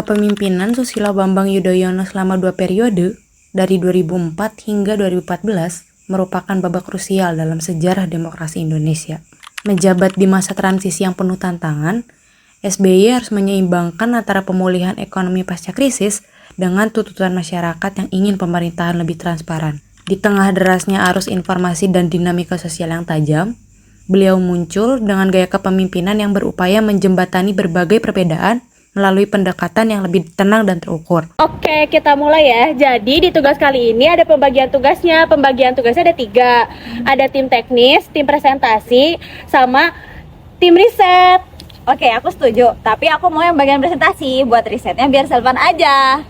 Kepemimpinan Susilo Bambang Yudhoyono selama 2 periode, dari 2004 hingga 2014, merupakan babak krusial dalam sejarah demokrasi Indonesia. Menjabat di masa transisi yang penuh tantangan, SBY harus menyeimbangkan antara pemulihan ekonomi pasca krisis dengan tuntutan masyarakat yang ingin pemerintahan lebih transparan. Di tengah derasnya arus informasi dan dinamika sosial yang tajam, beliau muncul dengan gaya kepemimpinan yang berupaya menjembatani berbagai perbedaan melalui pendekatan yang lebih tenang dan terukur. Oke, kita mulai ya. Jadi di tugas kali ini ada pembagian tugasnya. Pembagian tugasnya ada 3. Ada tim teknis, tim presentasi, sama tim riset. Oke, aku setuju. Tapi aku mau yang bagian presentasi. Buat risetnya biar Selvan aja.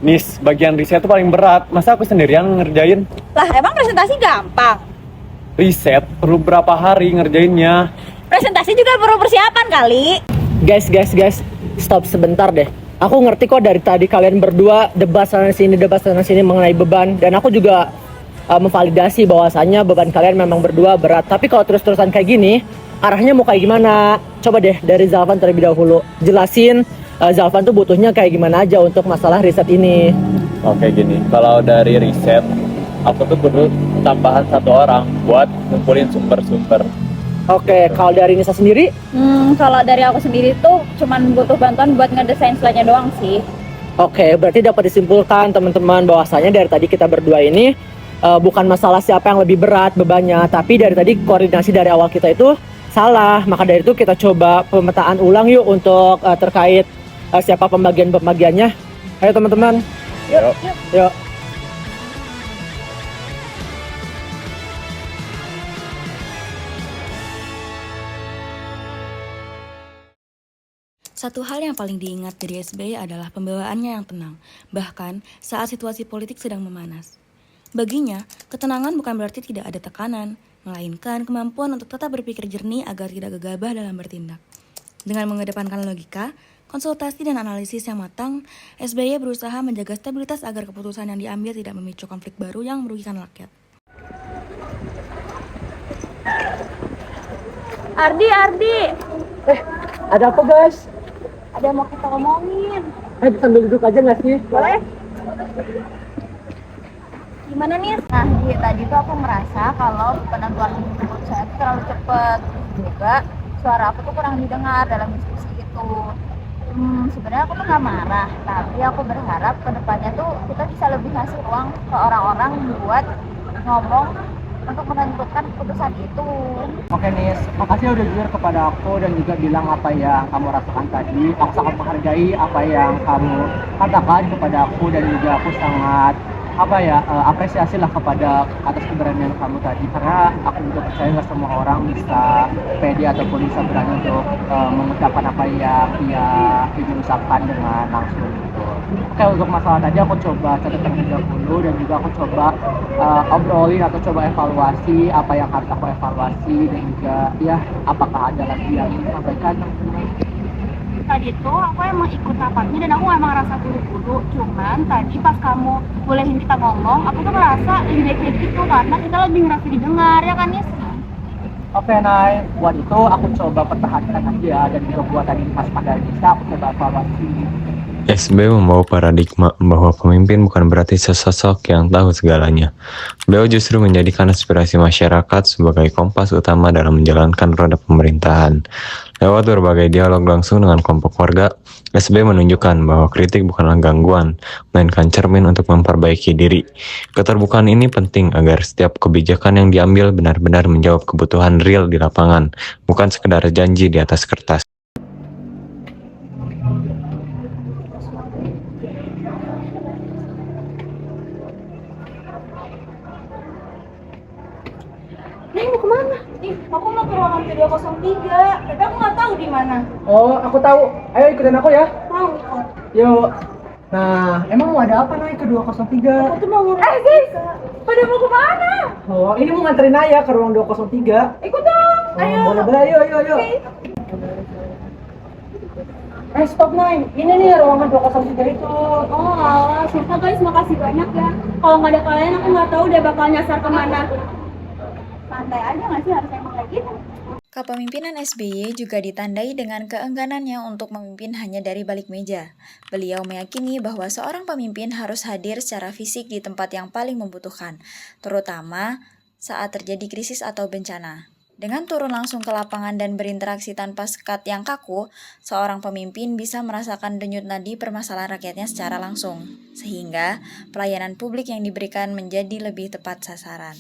Nis, bagian riset itu paling berat. Masa aku sendirian ngerjain? Lah, emang presentasi gampang? Riset perlu berapa hari ngerjainnya? Presentasi juga perlu persiapan kali. Guys, stop sebentar deh. Aku ngerti kok dari tadi kalian berdua debat sana sini mengenai beban, dan aku juga memvalidasi bahwasannya beban kalian memang berdua berat. Tapi kalau terus-terusan kayak gini, arahnya mau kayak gimana? Coba deh dari Zalvan terlebih dahulu. Jelasin Zalvan tuh butuhnya kayak gimana aja untuk masalah riset ini. Oke gini, kalau dari riset, aku tuh perlu tambahan 1 orang buat ngumpulin sumber-sumber. Oke, kalau dari Nisa sendiri? Kalau dari aku sendiri tuh cuman butuh bantuan buat ngedesain slide-nya doang sih. Oke, berarti dapat disimpulkan teman-teman bahwasanya dari tadi kita berdua ini bukan masalah siapa yang lebih berat bebannya, tapi dari tadi koordinasi dari awal kita itu salah. Maka dari itu kita coba pemetaan ulang yuk untuk terkait siapa pembagiannya. Ayo teman-teman. Yuk. Satu hal yang paling diingat dari SBY adalah pembawaannya yang tenang, bahkan saat situasi politik sedang memanas. Baginya, ketenangan bukan berarti tidak ada tekanan, melainkan kemampuan untuk tetap berpikir jernih agar tidak gegabah dalam bertindak. Dengan mengedepankan logika, konsultasi dan analisis yang matang, SBY berusaha menjaga stabilitas agar keputusan yang diambil tidak memicu konflik baru yang merugikan rakyat. Ardi. Ada apa guys? Ada yang mau kita omongin. Sambil duduk aja nggak sih? Boleh? Gimana nih? Nah, tadi tuh aku merasa kalau penentuan keputusan itu terlalu cepat. Juga suara aku tuh kurang didengar dalam diskusi itu. Sebenarnya aku tuh nggak marah, tapi aku berharap kedepannya tuh kita bisa lebih ngasih ruang ke orang-orang buat ngomong untuk menentukan keputusan itu. Oke Nis, makasih udah jujur kepada aku dan juga bilang apa yang kamu rasakan tadi. Aku sangat menghargai apa yang kamu katakan kepada aku, dan juga aku sangat apresiasi lah kepada atas keberanian kamu tadi, karena aku juga percaya nggak semua orang bisa pede ataupun bisa berani untuk mengucapkan apa yang ia ingin ucapkan dengan langsung gitu. Oke, untuk masalah tadi aku coba catat terlebih dahulu, dan juga aku coba obrolin atau coba evaluasi apa yang harus aku evaluasi, dan juga ya apakah ada lagi yang ingin disampaikan. Tadi tuh aku emang ikut rapatnya dan aku emang rasa buru-buru. Cuman tadi pas kamu bolehin kita ngomong, aku tuh ngerasa lebih baik kayak gitu karena kita lebih ngerasa didengar, ya kan Nis? Oke Nay, buat itu aku coba pertahankan aja, dan juga buat tadi pas pada bisa aku coba evaluasi. SBY membawa paradigma bahwa pemimpin bukan berarti sesosok yang tahu segalanya. Beliau justru menjadikan aspirasi masyarakat sebagai kompas utama dalam menjalankan roda pemerintahan. Lewat berbagai dialog langsung dengan kelompok warga, SBY menunjukkan bahwa kritik bukanlah gangguan, melainkan cermin untuk memperbaiki diri. Keterbukaan ini penting agar setiap kebijakan yang diambil benar-benar menjawab kebutuhan real di lapangan, bukan sekedar janji di atas kertas. Nih mau kemana? Aku mau ke ruangan P203, tapi aku nggak tahu di mana. Oh, aku tahu. Ayo ikutin aku ya. Mau? Yuk. Nah, emang mau ada apa Nay ke 203? Aku tuh mau guys, pada mau kemana? Oh, ini mau nganterin Naya ke ruang 203. Ikut dong. Ayo. Boleh, ayo. Okay. Stop Nay. Ini nih ruangan 203 itu. Oh alah, sumpah guys, makasih banyak ya. Kalau nggak ada kalian, aku nggak tahu dia bakal nyasar kemana. Santai aja nggak sih, harus emang kayak gitu. Kepemimpinan SBY juga ditandai dengan keengganannya untuk memimpin hanya dari balik meja. Beliau meyakini bahwa seorang pemimpin harus hadir secara fisik di tempat yang paling membutuhkan, terutama saat terjadi krisis atau bencana. Dengan turun langsung ke lapangan dan berinteraksi tanpa sekat yang kaku, seorang pemimpin bisa merasakan denyut nadi permasalahan rakyatnya secara langsung, sehingga pelayanan publik yang diberikan menjadi lebih tepat sasaran.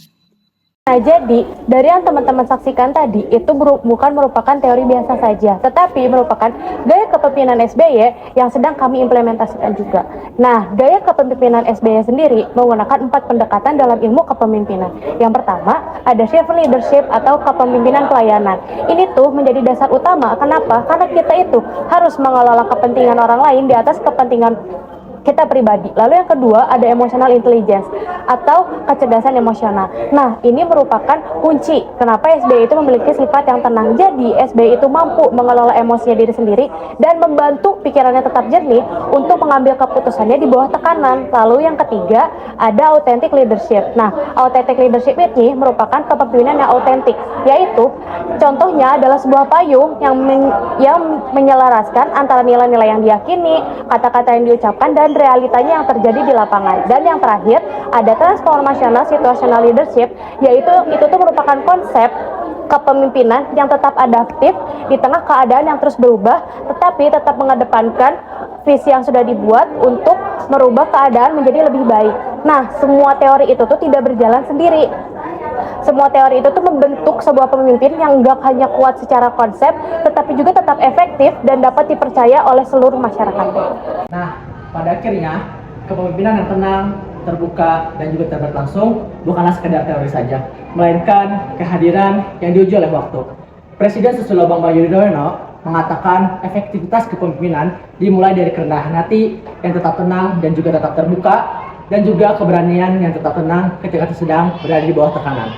Nah, jadi dari yang teman-teman saksikan tadi itu bukan merupakan teori biasa saja, tetapi merupakan gaya kepemimpinan SBY yang sedang kami implementasikan juga. Nah, gaya kepemimpinan SBY sendiri menggunakan 4 pendekatan dalam ilmu kepemimpinan. Yang pertama, ada servant leadership atau kepemimpinan pelayanan. Ini tuh menjadi dasar utama. Kenapa? Karena kita itu harus mengelola kepentingan orang lain di atas kepentingan kita pribadi. Lalu yang kedua ada emotional intelligence atau kecerdasan emosional. Nah, ini merupakan kunci kenapa SBY itu memiliki sifat yang tenang. Jadi SBY itu mampu mengelola emosinya diri sendiri dan membantu pikirannya tetap jernih untuk mengambil keputusannya di bawah tekanan. Lalu yang ketiga ada authentic leadership. Nah, authentic leadership ini merupakan kepemimpinan yang autentik, yaitu contohnya adalah sebuah payung yang menyelaraskan antara nilai-nilai yang diyakini, kata-kata yang diucapkan, dan realitanya yang terjadi di lapangan. Dan yang terakhir ada transformational situational leadership, yaitu itu tuh merupakan konsep kepemimpinan yang tetap adaptif di tengah keadaan yang terus berubah, tetapi tetap mengedepankan visi yang sudah dibuat untuk merubah keadaan menjadi lebih baik. Nah, semua teori itu tuh tidak berjalan sendiri. Semua teori itu tuh membentuk sebuah pemimpin yang enggak hanya kuat secara konsep, tetapi juga tetap efektif dan dapat dipercaya oleh seluruh masyarakat. Nah, pada akhirnya kepemimpinan yang tenang, terbuka, dan juga berlangsung bukanlah sekedar teori saja, melainkan kehadiran yang diuji oleh waktu. Presiden Susilo Bambang Yudhoyono mengatakan efektivitas kepemimpinan dimulai dari kerendahan hati yang tetap tenang dan juga tetap terbuka, dan juga keberanian yang tetap tenang ketika sedang berada di bawah tekanan.